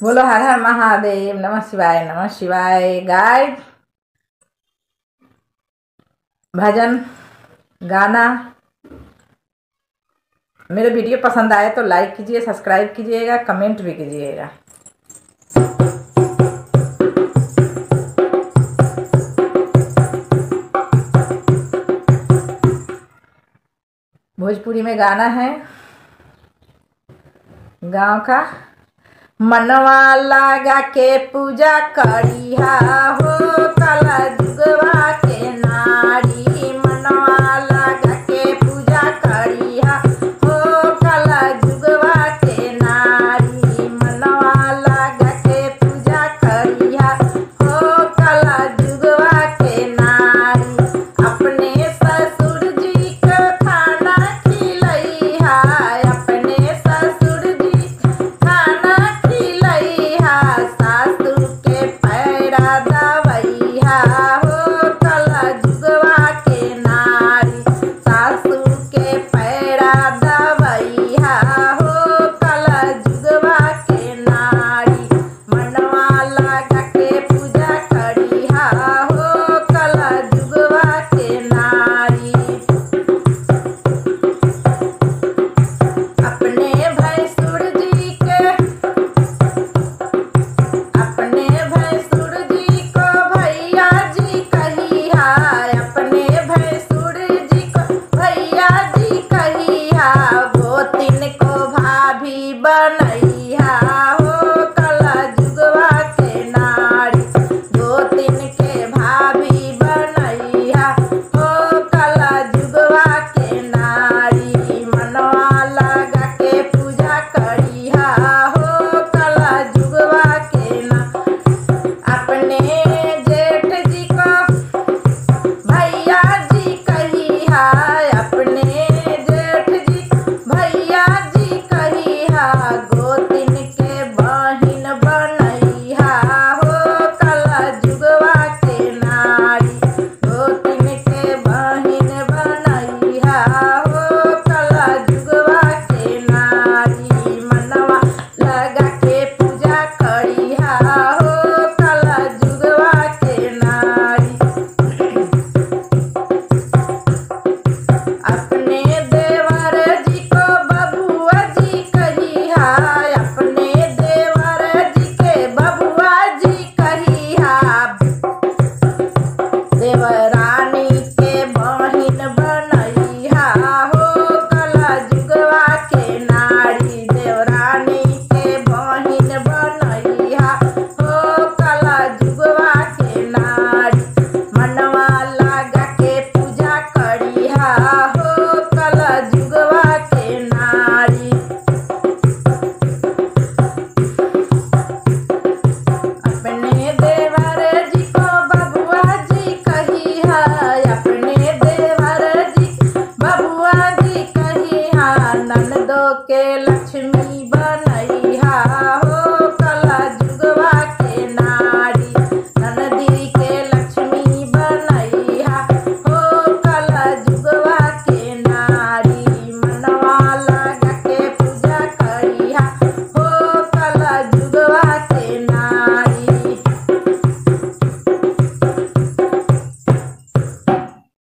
बोलो हर हर महादेव। नमः शिवाय नमः शिवाय। गाय भजन गाना मेरे वीडियो पसंद आए तो लाइक कीजिए, सब्सक्राइब कीजिएगा, कमेंट भी कीजिएगा। भोजपुरी में गाना है गाँव का। मनवा लगा के पूजा करिहा हो काला जुगवा के नारी। मनवा लगा के पूजा करिहा हो काला जुगवा के नारी। मनवा लगा के पूजा करिहा हो काला जुगवा के नारी। अपने ससुर जी को खाना खिलैहा, अपने ससुर जी खाना खिलैहा। सासू के पैरा दवैहा हो काला जुगवा के नारी। सासू के पैरा दवैहा हो काला जुगवा के नारी। मनवा लगा के पूजा करिहा हो काला जुगवा के नारी। अपने भैंसुर जी के अपने भैंसुर जी को भैया जी कहिहा। अपने भैंसुर जी को भैया जी कहिहा। गोतिन को भाभी बनैहा हो काला जुगवा के नारी। गोतिन के भाभी बनैहा हो काला जुगवा के नारी। मनवा लगा के पूजा करिहा हो काला जुगवा के नारी। अपने जेठ जी को भैया जी कहिहा। अपने जेठ जी भैया जी कहिहा। गोतिन के बहिन बनैहा हो काला जुगवा के नारी। गोतिन के बहिन बनैहा हो काला जुगवा के नारी। मनवा लगा के पूजा करिहा हो काला जुगवा के नारी। अपने देवर जी को बबुआ जी कहिहा। अपने देवर जी के बबुआ जी कहिहा। देवरानी के बहिन बनैहा हो काला जुगवा के नारी। देवरानी के बहिन बनैहा हो काला जुगवा के नारी। मनवा लगा के पूजा करिहा हो काला जुगवा के नारी। अपने देवर जी को बबुआ जी कहिहा। अपने देवर जी बबुआ जी कहिहा। ननदो के